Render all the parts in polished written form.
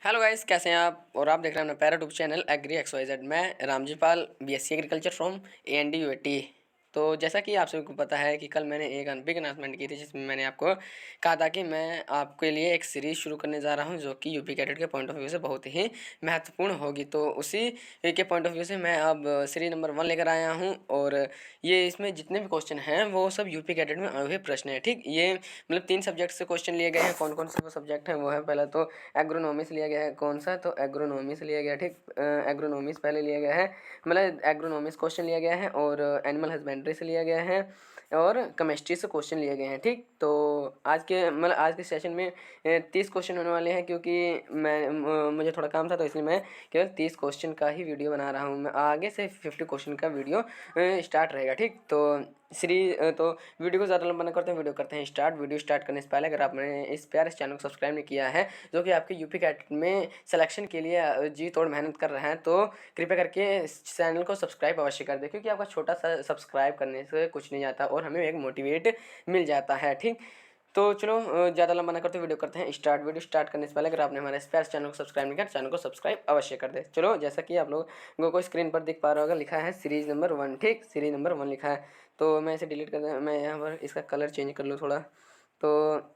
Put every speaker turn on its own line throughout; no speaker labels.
Hello guys, कैसे हैं आप? और आप देख रहे हैं अपना पैराट्यूब चैनल एग्री XYZ। मैं Ramji Pal, BSc agriculture from AND UAT। तो जैसा कि आप सभी को पता है कि कल मैंने एक बिग अनाउंसमेंट की थी, जिसमें मैंने आपको कहा था कि मैं आपके लिए एक सीरीज़ शुरू करने जा रहा हूं, जो कि यूपी कैडेट के पॉइंट ऑफ व्यू से बहुत ही महत्वपूर्ण होगी। तो उसी के पॉइंट ऑफ व्यू से मैं अब सीरीज नंबर 1 लेकर आया हूं। और ये इसमें जितने भी क्वेश्चन हैं वो सब यूपी कैडेट में आए हुए प्रश्न हैं। ठीक, ये मतलब 3 सब्जेक्ट से क्वेश्चन लिए गए हैं। कौन कौन से वो सब्जेक्ट हैं वो है, पहला तो एग्रोनॉमी से लिया गया है। कौन सा? तो एग्रोनॉमी से लिया गया। ठीक, एग्रोनॉमी से पहले लिया गया है, मतलब एग्रोनॉमी से क्वेश्चन लिया गया है, और एनिमल हस्बेंड्री से लिया गया है, और केमिस्ट्री से क्वेश्चन लिए गए हैं। ठीक, तो आज के सेशन में 30 क्वेश्चन होने वाले हैं, क्योंकि मुझे थोड़ा काम था, तो इसलिए मैं केवल 30 क्वेश्चन का ही वीडियो बना रहा हूँ। मैं आगे से 50 क्वेश्चन का वीडियो स्टार्ट रहेगा। ठीक, तो वीडियो को ज़्यादा लंबा ना करते हैं, वीडियो करते हैं स्टार्ट। वीडियो स्टार्ट करने से पहले अगर आपने इस प्यारे चैनल को सब्सक्राइब नहीं किया है, जो कि आपके यूपी कैट में सिलेक्शन के लिए जी तोड़ मेहनत कर रहे हैं, तो कृपया करके इस चैनल को सब्सक्राइब अवश्य कर दें, क्योंकि आपका छोटा सा सब्सक्राइब करने से कुछ नहीं जाता और हमें एक मोटिवेट मिल जाता है। ठीक, तो चलो ज़्यादा लंबा ना करते वीडियो करते हैं स्टार्ट। वीडियो स्टार्ट करने से पहले अगर आपने हमारे स्पेस चैनल को सब्सक्राइब नहीं किया, चैनल को सब्सक्राइब अवश्य कर दे। चलो, जैसा कि आप लोगों को स्क्रीन पर दिख पा रहा होगा, लिखा है सीरीज नंबर 1। ठीक, सीरीज नंबर 1 लिखा है। तो मैं इसे डिलीट कर दूँ, मैं यहाँ पर इसका कलर चेंज कर लूँ थोड़ा, तो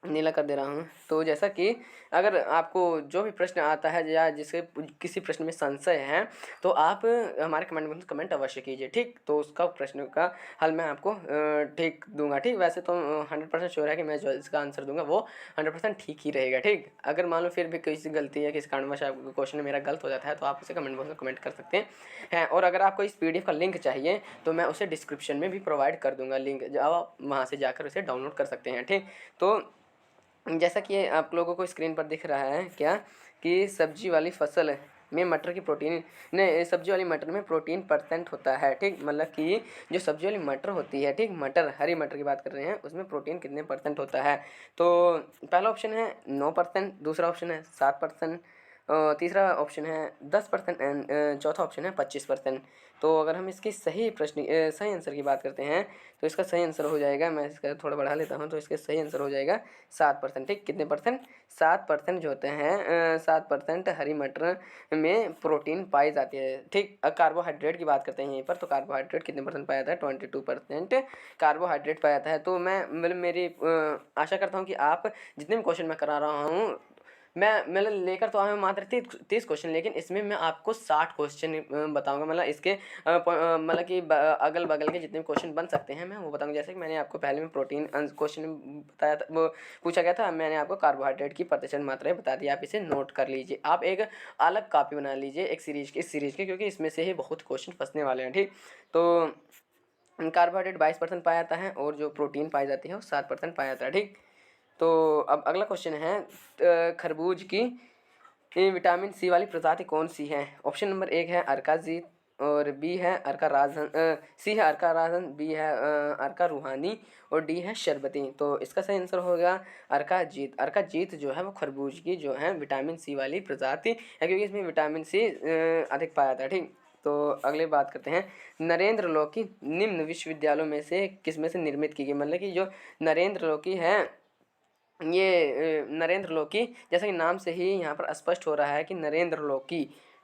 नीला कर दे रहा हूँ। तो जैसा कि अगर आपको जो भी प्रश्न आता है या जिसके किसी प्रश्न में संशय है, तो आप हमारे कमेंट बॉक्स में कमेंट अवश्य कीजिए। ठीक, तो उसका प्रश्न का हल मैं आपको ठीक दूंगा। ठीक, वैसे तो 100% श्योर है कि मैं जो इसका आंसर दूंगा वो 100% ठीक ही रहेगा। ठीक, अगर मान लो फिर भी किसी गलती या किसी कारणवश आपका क्वेश्चन मेरा गलत हो जाता है, तो आप उसे कमेंट बॉक्स में कमेंट कर सकते हैं। और अगर आपको इस PDF का लिंक चाहिए, तो मैं उसे डिस्क्रिप्शन में भी प्रोवाइड कर दूंगा लिंक, आप वहाँ से जाकर उसे डाउनलोड कर सकते हैं। ठीक, तो जैसा कि आप लोगों को स्क्रीन पर दिख रहा है क्या, कि सब्जी वाली फसल में मटर की प्रोटीन ने सब्जी वाली मटर में प्रोटीन % होता है। ठीक, मतलब कि जो सब्जी वाली मटर होती है, ठीक, मटर, हरी मटर की बात कर रहे हैं, उसमें प्रोटीन कितने % होता है? तो पहला ऑप्शन है 9%, दूसरा ऑप्शन है 7%, तीसरा ऑप्शन है 10% एंड चौथा ऑप्शन है 25%। तो अगर हम इसकी सही आंसर की बात करते हैं, तो इसका सही आंसर हो जाएगा, मैं इसका थोड़ा बढ़ा लेता हूँ, तो इसका सही आंसर हो जाएगा 7%। ठीक, कितने परसेंट? 7% जो होते हैं, 7% हरी मटर में प्रोटीन पाई जाती है। ठीक, कार्बोहाइड्रेट की बात करते हैं यहीं पर, तो कार्बोहाइड्रेट कितने % पाया जाता है? 22% कार्बोहाइड्रेट पाया जाता है। तो मैं मतलब मेरी आशा करता हूँ कि आप जितने भी क्वेश्चन मैं करा रहा हूँ, मैं मतलब लेकर तो आया हूँ मात्र 30 क्वेश्चन, लेकिन इसमें मैं आपको 60 क्वेश्चन बताऊंगा। मतलब इसके मतलब कि अगल बगल के जितने क्वेश्चन बन सकते हैं मैं वो बताऊंगा। जैसे कि मैंने आपको पहले में प्रोटीन क्वेश्चन बताया था, वो पूछा गया था, मैंने आपको कार्बोहाइड्रेट की प्रतिशत मात्राएं बता दी। आप इसे नोट कर लीजिए, आप एक अलग कॉपी बना लीजिए एक इस सीरीज के, क्योंकि इसमें से ही बहुत क्वेश्चन फंसने वाले हैं। ठीक, तो कार्बोहाइड्रेट 22% पाया जाता है, और जो प्रोटीन पाई जाती है वो 7% पाया जाता है। ठीक, तो अब अगला क्वेश्चन है, खरबूज की विटामिन C वाली प्रजाति कौन सी है? ऑप्शन नंबर 1 है अर्काजीत, और बी है अर्का राजन, सी है अर्का राजन, बी है अर्का रूहानी, और डी है शरबती। तो इसका सही आंसर होगा अर्का जीत। अर्का जीत जो है वो खरबूज की जो है विटामिन C वाली प्रजाति है, क्योंकि इसमें विटामिन C अधिक पाया जाता है। ठीक, तो अगले बात करते हैं, नरेंद्र लोकी निम्न विश्वविद्यालयों में से किस में से निर्मित की गई? मतलब कि जो नरेंद्र लोकी है, ये नरेंद्र लोकी, जैसा कि नाम से ही यहाँ पर स्पष्ट हो रहा है कि नरेंद्र लोकी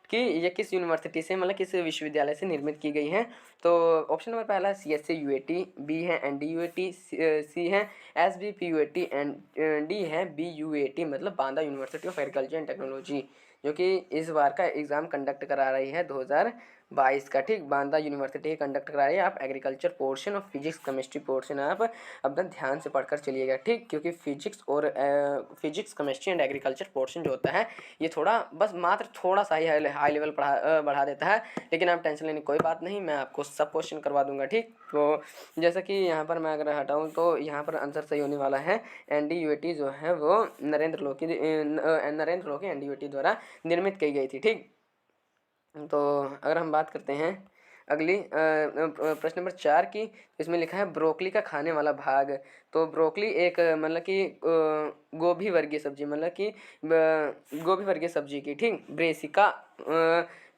कि ये किस यूनिवर्सिटी से, मतलब किस विश्वविद्यालय से निर्मित की गई है? तो ऑप्शन नंबर पहला CSC UAT, बी है NDUAT, सी है SBPUAT एंड डी है BUAT, मतलब Banda university of agriculture and technology, जो कि इस बार का एग्ज़ाम कंडक्ट करा रही है 2022 का। ठीक, बांदा यूनिवर्सिटी कंडक्ट करा रही है। आप एग्रीकल्चर पोर्शन और फिजिक्स केमिस्ट्री पोर्शन आप अपना ध्यान से पढ़कर चलिएगा। ठीक, क्योंकि physics chemistry and agriculture portion जो होता है, ये थोड़ा बस मात्र थोड़ा सा ही हाई लेवल बढ़ा देता है, लेकिन आप टेंशन लेने की कोई बात नहीं, मैं आपको सब क्वेश्चन करवा दूंगा। ठीक, तो जैसा कि यहाँ पर मैं अगर हटाऊँ, तो यहाँ पर आंसर सही होने वाला है NDUAT जो है वो नरेंद्र लोकी NDUAT द्वारा निर्मित की गई थी। ठीक, तो अगर हम बात करते हैं अगली प्रश्न नंबर 4 की, तो इसमें लिखा है ब्रोकली का खाने वाला भाग। तो ब्रोकली एक मतलब कि गोभी वर्गीय सब्जी, मतलब कि गोभी वर्गीय सब्जी की, ठीक,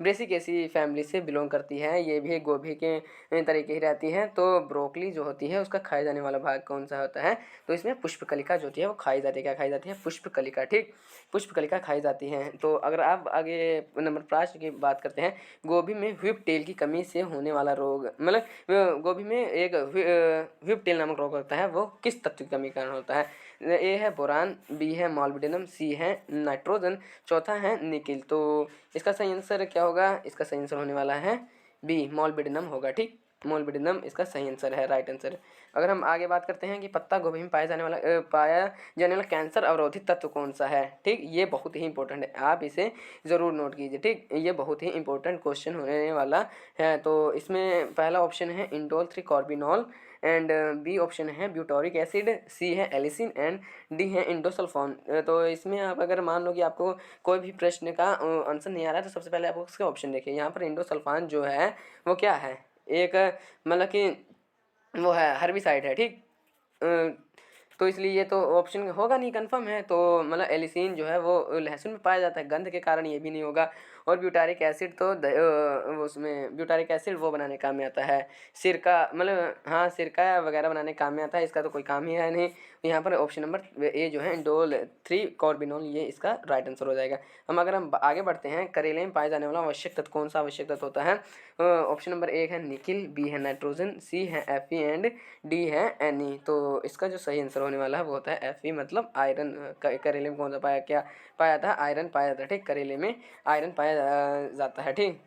ब्रेसिकेसी फैमिली से बिलोंग करती है। ये भी एक गोभी के तरीके ही रहती है। तो ब्रोकली जो होती है उसका खाया जाने वाला भाग कौन सा होता है? तो इसमें पुष्पकलिका जो होती है वो खाई जाती है। क्या खाई जाती है? पुष्पकलिका। ठीक, पुष्पकलिका खाई जाती है। तो अगर आप आगे नंबर 5 की बात करते हैं, गोभी में व्हिप टेल की कमी से होने वाला रोग, मतलब गोभी में एक व्हिप टेल नामक रोग होता है, वो किस तत्व की कमी के कारण होता है? ए है बोरान, बी है मॉलिब्डेनम, सी है नाइट्रोजन, चौथा है निकिल। तो इसका सही आंसर क्या होगा? इसका सही आंसर होने वाला है बी, मॉलिब्डेनम होगा। ठीक, मॉलिब्डेनम इसका सही आंसर है, राइट आंसर। अगर हम आगे बात करते हैं कि पत्ता गोभी में पाया जाने वाला कैंसर अवरोधी तत्व कौन सा है? ठीक, ये बहुत ही इंपॉर्टेंट है, आप इसे ज़रूर नोट कीजिए। ठीक, ये बहुत ही इंपॉर्टेंट क्वेश्चन होने वाला है। तो इसमें पहला ऑप्शन है इंडोल 3 कॉर्बिनॉल, एंड बी ऑप्शन है ब्यूटोरिक एसिड, सी है एलिसिन, एंड डी है इंडोसल्फान। तो इसमें आप अगर मान लो कि आपको कोई भी प्रश्न का आंसर नहीं आ रहा है, तो सबसे पहले आप उसके ऑप्शन देखिए। यहाँ पर इंडोसल्फान जो है वो क्या है? एक मतलब कि वो है हर्बिसाइड है। ठीक, तो इसलिए ये तो ऑप्शन होगा नहीं, कंफर्म है। तो मतलब एलिसिन जो है वो लहसुन में पाया जाता है, गंध के कारण ये भी नहीं होगा। और ब्यूटारिक एसिड तो उसमें ब्यूटारिक एसिड वो बनाने काम में आता है, सिरका, मतलब हाँ सिरका वगैरह बनाने काम में आता है, इसका तो कोई काम ही है नहीं। यहाँ पर ऑप्शन नंबर ए जो है इंडोल 3 कॉर्बिनोल, ये इसका राइट आंसर हो जाएगा। अगर हम आगे बढ़ते हैं, करेले में पाए जाने वाला आवश्यक तत्व कौन सा आवश्यक तत्व होता है? ऑप्शन नंबर ए है निकिल, बी है नाइट्रोजन, सी है Fe, एंड डी है Ne। तो इसका जो सही आंसर होने वाला है वो होता है Fe, मतलब आयरन। करेले में कौन सा पाया था? आयरन पाया था। ठीक, करेले में आयरन पाया जाता है। ठीक,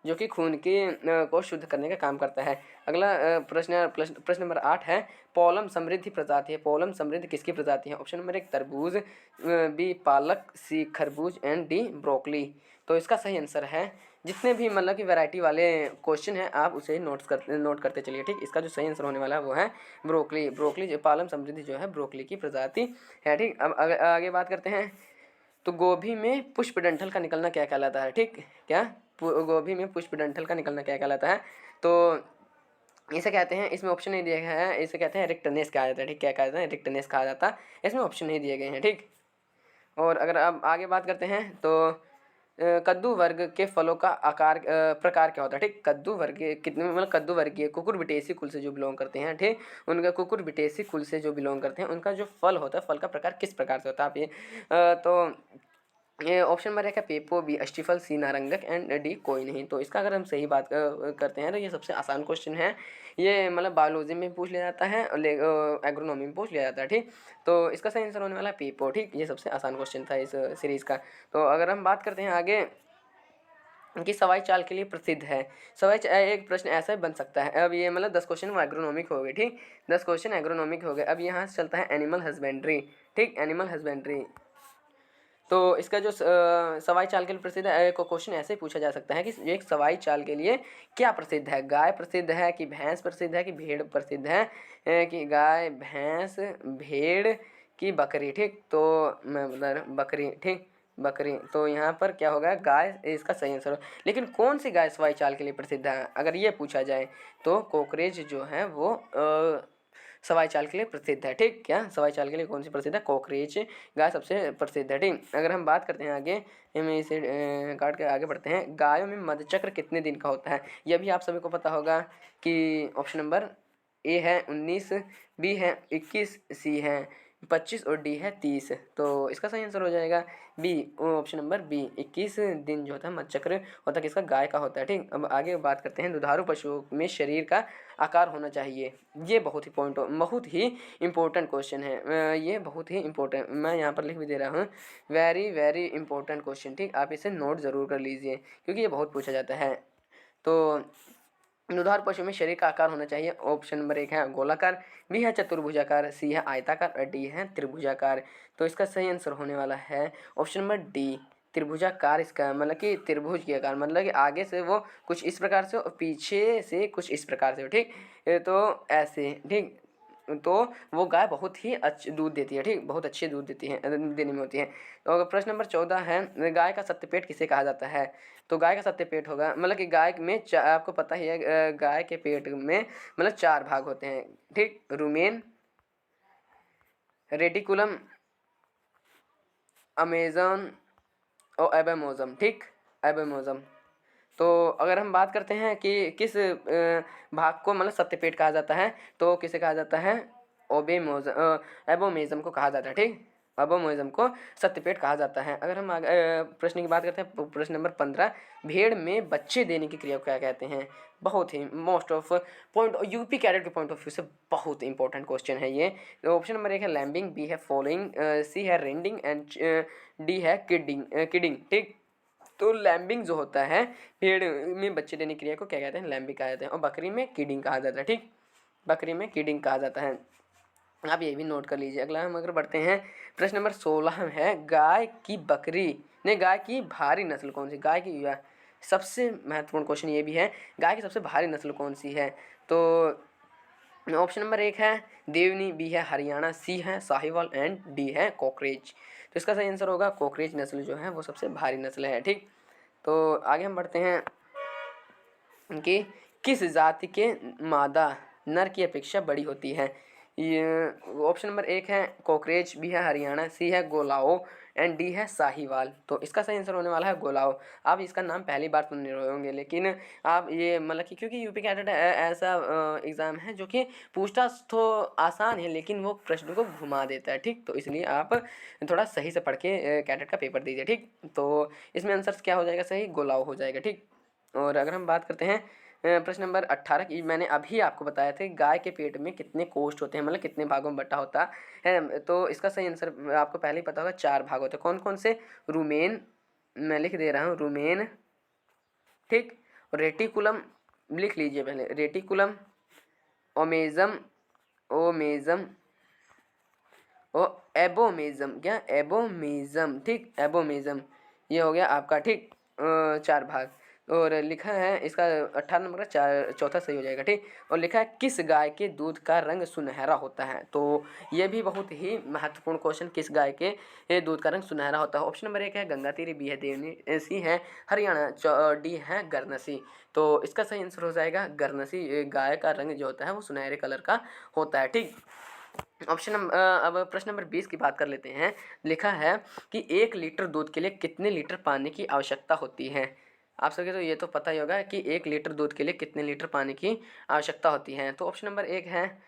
जो कि खून को शुद्ध करने का काम करता है। अगला प्रश्न नंबर 8 है, पोलम समृद्धि प्रजाति है। पोलम समृद्ध किसकी प्रजाति है? ऑप्शन नंबर 1 तरबूज, बी पालक, सी खरबूज, एंड डी ब्रोकली। तो इसका सही आंसर है, जितने भी मतलब कि वैरायटी वाले क्वेश्चन हैं आप उसे नोट करते चलिए। ठीक, इसका जो सही आंसर होने वाला है वो है ब्रोकली। ब्रोकली जो पालम समृद्धि जो है ब्रोकली की प्रजाति है। ठीक, अब आगे बात करते हैं। तो गोभी में पुष्पडंठल का निकलना क्या कहलाता है? ठीक, क्या गोभी में पुष्पडंठल का निकलना क्या कहलाता है? तो इसे कहते हैं, इसमें ऑप्शन नहीं दिया गया है, इसे कहते हैं रिक्टनेस कहा जाता है। ठीक, क्या कहा जाता है? रिक्टनेस कहा जाता है, इसमें ऑप्शन नहीं दिए गए हैं। ठीक, और अगर अब आगे बात करते हैं तो कद्दू वर्ग के फलों का प्रकार क्या होता है? ठीक, कद्दू वर्ग कितने, मतलब कद्दू वर्गीय कुकुरबिटेसी कुल से जो बिलोंग करते हैं, ठीक, उनका कुकुरबिटेसी कुल से जो बिलोंग करते हैं, उनका जो फल होता है, फल का प्रकार किस प्रकार से होता है? आप ये तो ये ऑप्शन नंबर 1 है पेपो, बी अस्टिफल, सी नारंगक, एंड डी कोई नहीं। तो इसका अगर हम सही बात करते हैं तो ये सबसे आसान क्वेश्चन है। ये मतलब बायोलॉजी में पूछ लिया जाता है और एग्रोनॉमी में पूछ लिया जाता है। ठीक, तो इसका सही आंसर होने वाला है पेपो। ठीक, ये सबसे आसान क्वेश्चन था इस सीरीज़ का। तो अगर हम बात करते हैं आगे कि सवाई चाल के लिए प्रसिद्ध है। एक प्रश्न ऐसा बन सकता है, अब ये मतलब 10 क्वेश्चन एग्रोनॉमिक हो गए। ठीक, 10 क्वेश्चन एग्रोनॉमिक हो गए। अब यहाँ से चलता है एनिमल हस्बेंड्री। ठीक, एनिमल हस्बेंड्री। तो इसका जो सवाई चाल के लिए प्रसिद्ध है, को क्वेश्चन ऐसे पूछा जा सकता है कि एक सवाई चाल के लिए क्या प्रसिद्ध है? गाय प्रसिद्ध है कि भैंस प्रसिद्ध है कि भेड़ प्रसिद्ध है? कि गाय, भैंस, भेड़ की बकरी? ठीक, तो मैं मतलब बकरी। ठीक, बकरी। तो यहाँ पर क्या होगा? गाय इसका सही आंसर हो। लेकिन कौन सी गाय सवाई चाल के लिए प्रसिद्ध है अगर ये पूछा जाए, तो कोकरेज जो है वो सवाई चाल के लिए प्रसिद्ध है। ठीक, क्या सवाई चाल के लिए कौन सी प्रसिद्ध है? कोकरेज गाय सबसे प्रसिद्ध है। ठीक, अगर हम बात करते हैं आगे, हम इसे काट के आगे बढ़ते हैं। गायों में मधुचक्र कितने दिन का होता है? यह भी आप सभी को पता होगा कि ऑप्शन नंबर ए है 19, बी है 21, सी है 25 और डी है 30। तो इसका सही आंसर हो जाएगा बी, ऑप्शन नंबर बी, 21 दिन जो होता है मधुचक्र होता है किसका? गाय का होता है। ठीक, अब आगे बात करते हैं दुधारू पशुओं में शरीर का आकार होना चाहिए। ये बहुत ही इंपॉर्टेंट क्वेश्चन है। ये बहुत ही इंपॉर्टेंट, मैं यहाँ पर लिख भी दे रहा हूँ, वेरी वेरी इंपॉर्टेंट क्वेश्चन। ठीक, आप इसे नोट ज़रूर कर लीजिए क्योंकि ये बहुत पूछा जाता है। तो दुधारू पशु में शरीर का आकार होना चाहिए। ऑप्शन नंबर 1 है गोलाकार, बी है चतुर्भुजाकार, सी है आयताकार और डी है त्रिभुजाकार। तो इसका सही आंसर होने वाला है ऑप्शन नंबर डी, त्रिभुजाकार। इसका मतलब कि त्रिभुज के आकार, मतलब कि आगे से वो कुछ इस प्रकार से और पीछे से कुछ इस प्रकार से हो। ठीक, तो ऐसे। ठीक, तो वो गाय बहुत ही दूध देती है। ठीक, बहुत अच्छे दूध देती है, देने में होती है। तो अगर प्रश्न नंबर 14 है, गाय का सत्यपेट किसे कहा जाता है? तो गाय का सत्यपेट होगा, मतलब कि गाय में आपको पता ही है, गाय के पेट में मतलब 4 भाग होते हैं। ठीक, रुमेन, रेटिकुलम, अमेजन और एबेमोजम। ठीक, एबेमोजम। तो अगर हम बात करते हैं कि किस भाग को मतलब सत्यपेट कहा जाता है, तो किसे कहा जाता है, एबोमेजम को कहा जाता है, ठीक। एबोमेजम को सत्यपेट कहा जाता है। अगर हम प्रश्न की बात करते हैं, प्रश्न नंबर 15, भेड़ में बच्चे देने की क्रिया को क्या कहते हैं। बहुत ही most of point UP cadet के पॉइंट ऑफ व्यू से बहुत इंपॉर्टेंट क्वेश्चन है ये। ऑप्शन नंबर 1 है लैम्बिंग, बी है फॉलोइंग, सी है रेंडिंग एंड डी है किडिंग, ठीक। तो लैम्बिंग जो होता है, भेड़ में बच्चे देने की क्रिया को क्या कहते हैं, लैम्बिंग कहा जाता है, और बकरी में किडिंग कहा जाता है, ठीक। बकरी में किडिंग कहा जाता है। आप ये भी नोट कर लीजिए। अगला हम अगर बढ़ते हैं, प्रश्न नंबर 16 है गाय की बकरी ने गाय की भारी नस्ल कौन सी। गाय की सबसे महत्वपूर्ण क्वेश्चन ये भी है, गाय की सबसे भारी नस्ल कौन सी है। तो ऑप्शन नंबर 1 है देवनी, बी है हरियाणा, सी है साहिवाल एंड डी है कॉकरेज। तो इसका सही आंसर होगा कॉकरेज नस्ल जो है वो सबसे भारी नस्ल है, ठीक। तो आगे हम बढ़ते हैं कि किस जाति के मादा नर की अपेक्षा बड़ी होती है। ये ऑप्शन नंबर 1 है कॉकरेज, बी है हरियाणा, सी है गोलाओ एंड डी है साहिवाल। तो इसका सही आंसर होने वाला है गोलाओ। आप इसका नाम पहली बार सुन रहे होंगे, लेकिन आप ये मतलब कि क्योंकि यूपी कैडेट ऐसा एग्ज़ाम है जो कि पूछताछ तो आसान है लेकिन वो प्रश्न को घुमा देता है, ठीक। तो इसलिए आप थोड़ा सही से पढ़ के कैडेट का पेपर दीजिए, ठीक। तो इसमें आंसर क्या हो जाएगा, सही गोलाओ हो जाएगा, ठीक। और अगर हम बात करते हैं प्रश्न नंबर 18 की, मैंने अभी आपको बताया था कि गाय के पेट में कितने कोष्ठ होते हैं, मतलब कितने भागों में बटा होता है। तो इसका सही आंसर आपको पहले ही पता होगा, 4 भाग होते हैं। कौन कौन से, रूमेन, मैं लिख दे रहा हूँ रूमेन, ठीक। रेटिकुलम लिख लीजिए पहले, रेटिकुलम, ओमेजम, ओमेजम और एबोमेजम, क्या एबोमेजम, ठीक। एबोमेजम ये हो गया आपका, ठीक। 4 भाग। और लिखा है इसका 18 नंबर का चौथा सही हो जाएगा, ठीक। और लिखा है किस गाय के दूध का रंग सुनहरा होता है। तो ये भी बहुत ही महत्वपूर्ण क्वेश्चन, किस गाय के ये दूध का रंग सुनहरा होता है। ऑप्शन नंबर 1 है गंगातीरी, बी है देवनी, सी है हरियाणा, डी है गरनसी। तो इसका सही आंसर हो जाएगा गरनसी। गाय का रंग जो होता है वो सुनहरे कलर का होता है, ठीक। ऑप्शन अब प्रश्न नंबर 20 की बात कर लेते हैं। लिखा है कि 1 लीटर दूध के लिए कितने लीटर पानी की आवश्यकता होती है। आप सबके तो ये तो पता ही होगा कि 1 लीटर दूध के लिए कितने लीटर पानी की आवश्यकता होती है। तो ऑप्शन नंबर 1 है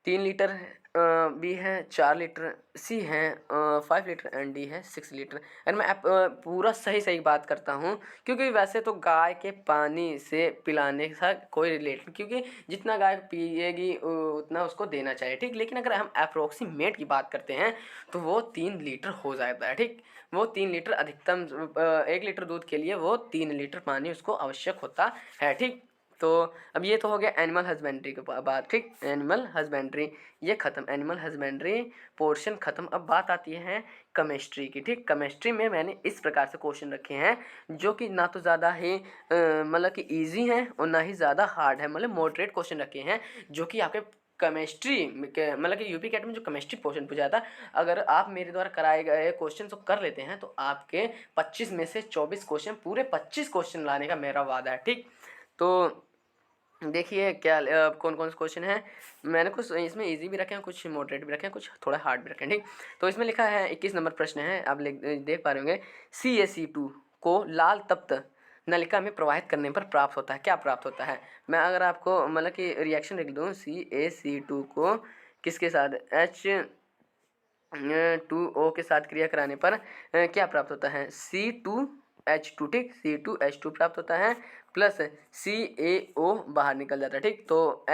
3 लीटर, बी है 4 लीटर, सी है 5 लीटर एंड डी है 6 लीटर। अगर मैं पूरा सही सही बात करता हूँ, क्योंकि वैसे तो गाय के पानी से पिलाने का कोई रिलेट, क्योंकि जितना गाय पिएगी उतना उसको देना चाहिए, ठीक। लेकिन अगर हम अप्रोक्सीमेट की बात करते हैं तो वो 3 लीटर हो जाता है, ठीक। वो 3 लीटर अधिकतम, 1 लीटर दूध के लिए वो 3 लीटर पानी उसको आवश्यक होता है, ठीक। तो अब ये तो हो गया एनिमल हस्बेंड्री के बात, ठीक। एनिमल हस्बेंड्री ये खत्म, एनिमल हस्बेंड्री पोर्शन खत्म। अब बात आती है केमिस्ट्री की, ठीक। केमिस्ट्री में मैंने इस प्रकार से क्वेश्चन रखे हैं जो कि ना तो ज़्यादा ही मतलब कि इजी हैं और ना ही ज़्यादा हार्ड है, मतलब मॉडरेट क्वेश्चन रखे हैं जो कि आपके केमिस्ट्री के मतलब कि यूपी कैट में जो केमिस्ट्री पोर्शन पूछा था, अगर आप मेरे द्वारा कराए गए क्वेश्चन को कर लेते हैं तो आपके 25 में से 24 क्वेश्चन, पूरे 25 क्वेश्चन लाने का मेरा वादा है, ठीक। तो देखिए क्या कौन कौन से क्वेश्चन हैं। मैंने कुछ इसमें इजी भी रखे हैं, कुछ मॉडरेट भी रखे हैं, कुछ थोड़ा हार्ड भी रखे हैं, ठीक। तो इसमें लिखा है 21 नंबर प्रश्न है, आप देख पा रहे होंगे। CaC2 को लाल तप्त नलिका में प्रवाहित करने पर प्राप्त होता है, क्या प्राप्त होता है। मैं अगर आपको मतलब कि रिएक्शन लिख दूँ, CaC2 को किसके साथ, H2O के साथ क्रिया कराने पर क्या प्राप्त होता है, C2H2, ठीक। C2H2 प्राप्त होता है प्लस CaO बाहर निकल जाता है, ठीक। तो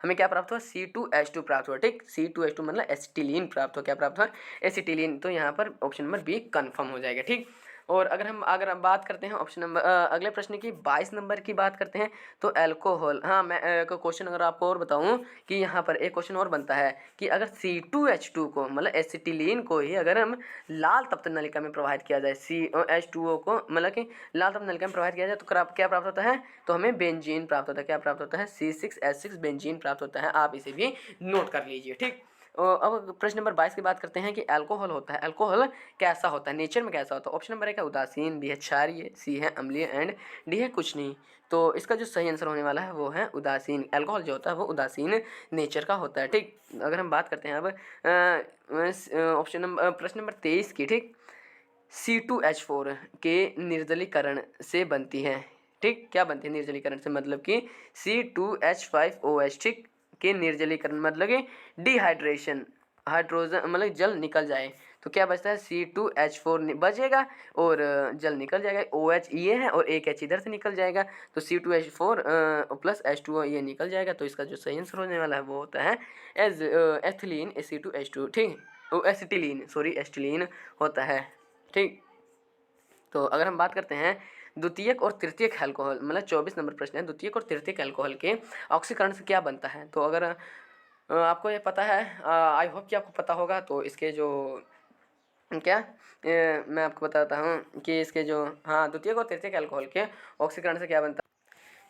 हमें क्या प्राप्त हुआ, C2H2 प्राप्त हुआ, ठीक। C2H2 मतलब एसिटिलीन प्राप्त हो, क्या प्राप्त हुआ, एसिटिलीन। तो यहाँ पर ऑप्शन नंबर बी कन्फर्म हो जाएगा, ठीक। और अगर हम बात करते हैं ऑप्शन नंबर अगले प्रश्न की 22 नंबर की बात करते हैं, तो अल्कोहल, हाँ मैं क्वेश्चन अगर आपको और बताऊं कि यहाँ पर एक क्वेश्चन और बनता है कि अगर C2H2 को मतलब एसिटिलीन को ही अगर हम लाल तप्त नलिका में प्रवाहित किया जाए, CH2O को मतलब कि लाल तप्त नलिका में प्रवाहित किया जाए तो क्या प्राप्त होता है, तो हमें बेंजीन प्राप्त होता है, क्या प्राप्त होता है, C6H6 बेंजीन प्राप्त होता है। आप इसे भी नोट कर लीजिए, ठीक। अब प्रश्न नंबर 22 की बात करते हैं कि अल्कोहल होता है, अल्कोहल कैसा होता है, नेचर में कैसा होता है। ऑप्शन नंबर 1 है उदासीन, बी है क्षारीय, सी है अम्लीय एंड डी है कुछ नहीं। तो इसका जो सही आंसर होने वाला है वो है उदासीन। अल्कोहल जो होता है वो उदासीन नेचर का होता है, ठीक। अगर हम बात करते हैं अब ऑप्शन नंबर प्रश्न नंबर 23 की, ठीक। C2H4 के निर्जलीकरण से बनती है ठीक, क्या बनती है निर्जलीकरण से, मतलब कि C2H5OH, ठीक, के निर्जलीकरण मतलब कि डिहाइड्रेशन, हाइड्रोजन मतलब जल निकल जाए तो क्या बचता है, C2H4 बचेगा और जल निकल जाएगा, OH ये है और एक H इधर से निकल जाएगा तो C2H4 प्लस H2O ये निकल जाएगा। तो इसका जो सही आंसर होने वाला है वो होता है एथिलीन C2H2, ठीक, एसिटिलीन, सॉरी एसिटिलीन होता है, ठीक। तो अगर हम बात करते हैं द्वितीयक और तृतीयक अल्कोहल, मतलब 24 नंबर प्रश्न है, द्वितीयक और तृतीयक अल्कोहल के ऑक्सीकरण से क्या बनता है। तो अगर आपको ये पता है, आई होप कि आपको पता होगा, तो इसके जो क्या मैं आपको बताता हूँ कि इसके जो हाँ द्वितीयक और तृतीयक अल्कोहल के ऑक्सीकरण से क्या बनता है।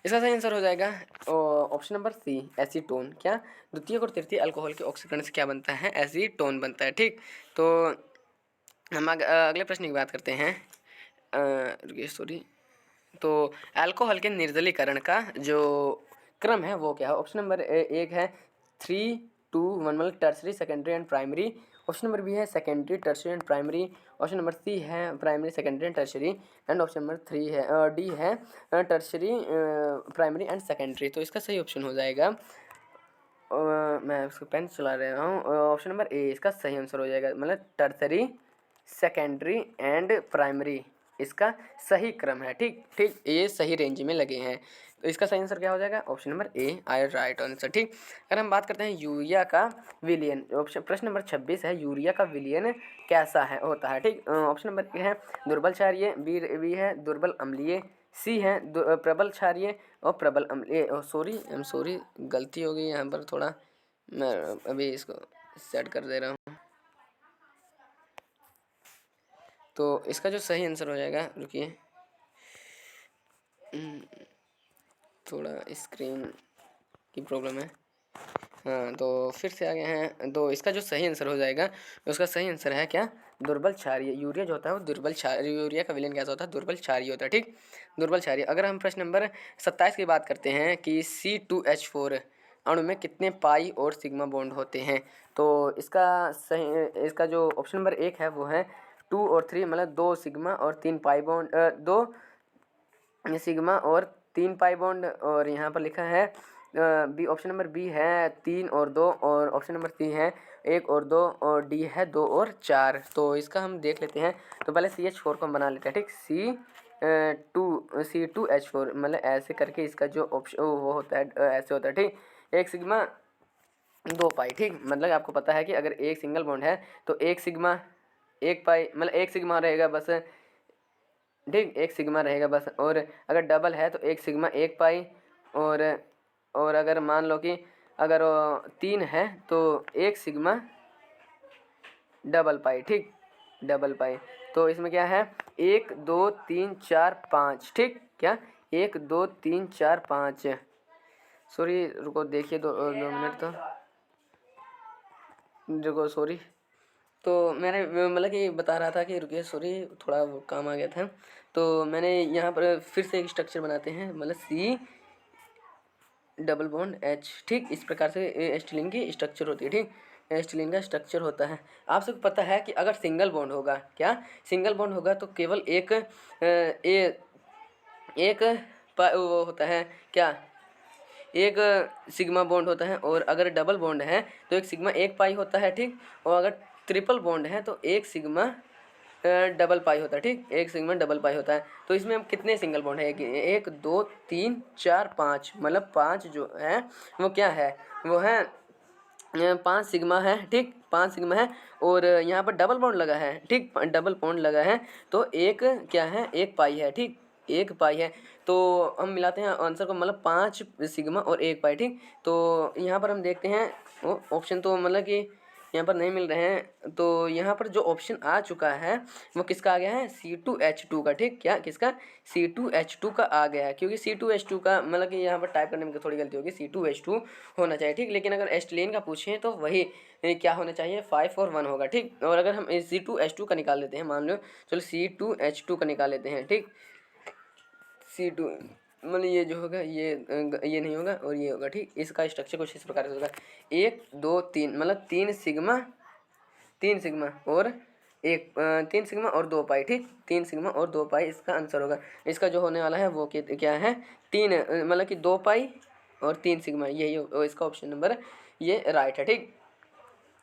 इसका सही आंसर हो जाएगा ऑप्शन नंबर सी, एसीटोन। क्या द्वितीयक और तृतीय अल्कोहल के ऑक्सीकरण से क्या बनता है, एसीटोन बनता है, ठीक। तो हम अगले प्रश्न की बात करते हैं, रुकिए सॉरी। तो अल्कोहल के निर्जलीकरण का जो क्रम है वो क्या है। ऑप्शन नंबर एक है 3-2-1, मतलब tertiary, secondary and primary. Option number B है secondary, tertiary and primary. Option number C है primary, secondary and tertiary. And option number three है डी है टर्सरी, प्राइमरी एंड सेकेंडरी। तो इसका सही ऑप्शन हो जाएगा, मैं उसको पेन चला रहा हूँ, ऑप्शन नंबर ए इसका सही आंसर हो जाएगा, मतलब टर्सरी, सेकेंडरी एंड प्राइमरी इसका सही क्रम है, ठीक ठीक, ये सही रेंज में लगे हैं। तो इसका सही आंसर क्या हो जाएगा, option number A I right answer, ठीक। अगर हम बात करते हैं यूरिया का विलयन, ऑप्शन प्रश्न नंबर 26 है, यूरिया का विलयन कैसा है होता है, ठीक। ऑप्शन नंबर ए है दुर्बल क्षारीय, बी है दुर्बल अम्लीय, सी है प्रबल क्षारीय और प्रबल अम्लीय। सॉरी आई एम सॉरी, गलती हो गई यहाँ पर थोड़ा, मैं अभी इसको सेट कर दे रहा हूँ। तो इसका जो सही आंसर हो जाएगा, रुकिए थोड़ा स्क्रीन की प्रॉब्लम है, हाँ तो फिर से आ गए हैं। तो इसका जो सही आंसर हो जाएगा, उसका सही आंसर है क्या, दुर्बल क्षारीय। यूरिया जो होता है वो दुर्बल क्षारीय, यूरिया का विलयन कैसा होता है, दुर्बल क्षारीय होता है, ठीक, दुर्बल क्षारीय। अगर हम प्रश्न नंबर 27 की बात करते हैं कि C2H4 अणु में कितने पाई और सिग्मा बॉन्ड होते हैं। तो इसका सही, इसका जो ऑप्शन नंबर एक है वो है 2 और 3, मतलब 2 सिग्मा और 3 पाई बॉन्ड, 2 सिग्मा और 3 पाई बॉन्ड। और यहाँ पर लिखा है बी, ऑप्शन नंबर बी है 3 और 2, और ऑप्शन नंबर सी है 1 और 2, और डी है 2 और 4। तो इसका हम देख लेते हैं। तो पहले CH4 को हम बना लेते हैं, ठीक, C2H4, मतलब ऐसे करके इसका जो ऑप्शन वो होता है ऐसे होता है, ठीक, 1 सिग्मा 2 पाई, ठीक। मतलब आपको पता है कि अगर एक सिंगल बॉन्ड है तो 1 सिग्मा 1 पाई, मतलब 1 सिग्मा रहेगा बस, ठीक, 1 सिग्मा रहेगा बस। और अगर डबल है तो 1 सिग्मा 1 पाई, और अगर मान लो कि अगर 3 है तो 1 सिग्मा डबल पाई, ठीक, डबल पाई। तो इसमें क्या है 1 2 3 4 5, ठीक, क्या 1 2 3 4 5, सॉरी रुको देखिए 2 मिनट, तो रुको सॉरी। तो मैंने मतलब कि बता रहा था कि रुकिए सॉरी, थोड़ा वो काम आ गया था। तो मैंने यहाँ पर फिर से एक स्ट्रक्चर बनाते हैं, मतलब C डबल बॉन्ड H, ठीक, इस प्रकार से एस्टिलीन की स्ट्रक्चर होती है, ठीक, एस्टिलीन का स्ट्रक्चर होता है। आप सबको पता है कि अगर सिंगल बॉन्ड होगा, क्या सिंगल बॉन्ड होगा तो केवल एक वो होता है, क्या एक सिग्मा बॉन्ड होता है। और अगर डबल बॉन्ड है तो एक सिग्मा 1 पाई होता है, ठीक। और अगर ट्रिपल बॉन्ड है तो एक सिग्मा डबल पाई होता है, ठीक, एक सिग्मा डबल पाई होता है। तो इसमें हम कितने सिंगल बॉन्ड है, 1 2 3 4 5, मतलब 5 जो है वो क्या है, वो है 5 सिग्मा है, ठीक, 5 सिग्मा है। और यहाँ पर डबल बॉन्ड लगा है, ठीक, डबल बॉन्ड लगा है तो एक क्या है, 1 पाई है, ठीक, 1 पाई है। तो हम मिलाते हैं आंसर को, मतलब 5 सिग्मा और 1 पाई, ठीक। तो यहाँ पर हम देखते हैं ऑप्शन तो मतलब कि यहाँ पर नहीं मिल रहे हैं। तो यहाँ पर जो ऑप्शन आ चुका है वो किसका आ गया है, C2H2 का, ठीक, क्या किसका, C2H2 का आ गया है। क्योंकि C2H2 का मतलब कि यहाँ पर टाइप करने में थोड़ी गलती होगी, C2H2 होना चाहिए, ठीक। लेकिन अगर एस्टिलीन का पूछें तो वही क्या होना चाहिए, 5 और 1 होगा, ठीक। और अगर हम C2H2 का निकाल लेते हैं, मान लो चलो C2H2 का निकाल लेते हैं, ठीक, C2 मतलब ये जो होगा ये नहीं होगा और ये होगा, ठीक। इसका स्ट्रक्चर कुछ इस प्रकार से होगा 1 2 3, मतलब 3 सिग्मा और एक 3 सिग्मा और 2 पाई, ठीक, 3 सिग्मा और 2 पाई इसका आंसर होगा। इसका जो होने वाला है वो क्या है, 3 मतलब कि 2 पाई और 3 सिग्मा, यही इसका ऑप्शन नंबर ये राइट है, ठीक।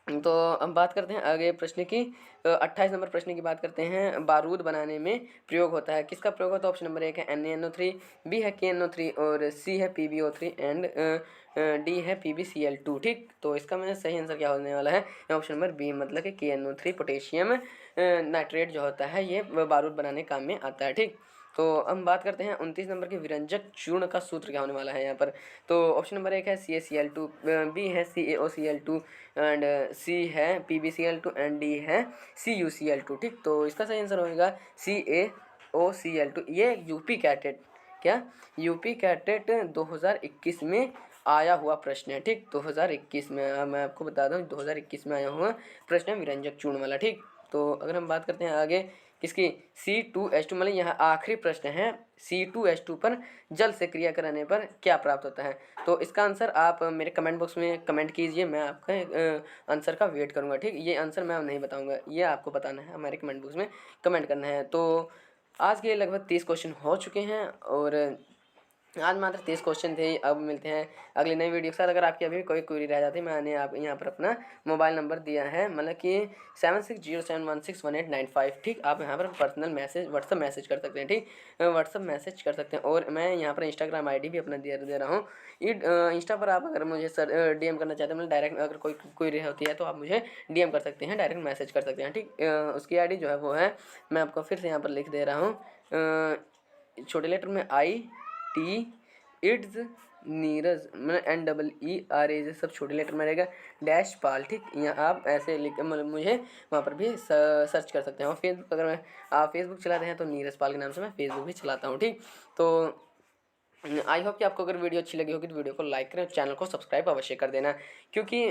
तो हम बात करते हैं आगे प्रश्न की। 28 नंबर प्रश्न की बात करते हैं। बारूद बनाने में प्रयोग होता है, किसका प्रयोग होता है? ऑप्शन नंबर 1 है NaNO3, बी है KNO3 और सी है PbO3 एंड डी है PbCl2, ठीक। तो इसका मैंने सही आंसर क्या होने वाला है? ऑप्शन नंबर बी, मतलब कि KNO3 पोटेशियम नाइट्रेट जो होता है ये बारूद बनाने काम में आता है, ठीक। तो हम बात करते हैं 29 नंबर के विरंजक चूर्ण का सूत्र क्या होने वाला है यहाँ पर। तो ऑप्शन नंबर 1 है CaCl2, बी है CaOCl2 एंड सी है PbCl2 एंड डी है CuCl2, ठीक। तो इसका सही आंसर होगा CaOCl2। ये यूपी कैटेट, क्या यूपी कैटेट 2021 में आया हुआ प्रश्न है, ठीक। 2021 में, मैं आपको बता दूं 2021 में आया हुआ प्रश्न है विरंजक चूर्ण वाला, ठीक। तो अगर हम बात करते हैं आगे किसकी, C2H2, मतलब यहाँ आखिरी प्रश्न है, C2H2 पर जल से क्रिया कराने पर क्या प्राप्त होता है? तो इसका आंसर आप मेरे कमेंट बॉक्स में कमेंट कीजिए, मैं आपका आंसर का वेट करूँगा, ठीक। ये आंसर मैं नहीं बताऊँगा, ये आपको बताना है, हमारे कमेंट बॉक्स में कमेंट करना है। तो आज के लगभग 30 क्वेश्चन हो चुके हैं और आज मात्र 30 क्वेश्चन थे। अब मिलते हैं अगली नई वीडियो के साथ। अगर आपकी अभी भी कोई क्वेरी रह जाती है, मैंने आप यहाँ पर अपना मोबाइल नंबर दिया है, मतलब कि 7607161895, ठीक। आप यहाँ पर पर्सनल मैसेज व्हाट्सअप मैसेज कर सकते हैं, ठीक, व्हाट्सअप मैसेज कर सकते हैं। और मैं यहाँ पर इंस्टाग्राम ID भी अपना दे रहा हूँ। इंस्टा पर आप अगर मुझे DM करना चाहते हैं, मतलब डायरेक्ट अगर कोई क्वेरी होती है तो आप मुझे DM कर सकते हैं, डायरेक्ट मैसेज कर सकते हैं, ठीक। उसकी ID जो है वो है, मैं आपको फिर से यहाँ पर लिख दे रहा हूँ, छोटे लेटर में IT इट्स नीरज, मतलब NEERAJ सब छोटे लेटर में रहेगा, डैश पाल, ठीक। यहाँ आप ऐसे लिख मतलब मुझे वहाँ पर भी सर्च कर सकते हैं। और फेसबुक, अगर आप फेसबुक चलाते हैं तो नीरज पाल के नाम से मैं फेसबुक भी चलाता हूँ, ठीक। तो आई होप कि आपको अगर वीडियो अच्छी लगी होगी तो वीडियो को लाइक करें, चैनल को सब्सक्राइब अवश्य कर देना, क्योंकि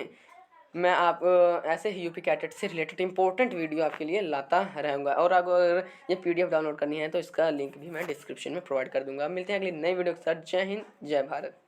मैं आप ऐसे ही यूपी कैटेट से रिलेटेड इंपॉर्टेंट वीडियो आपके लिए लाता रहूँगा। और अगर ये PDF डाउनलोड करनी है तो इसका लिंक भी मैं डिस्क्रिप्शन में प्रोवाइड कर दूँगा। मिलते हैं अगली नई वीडियो के साथ। जय हिंद, जय भारत।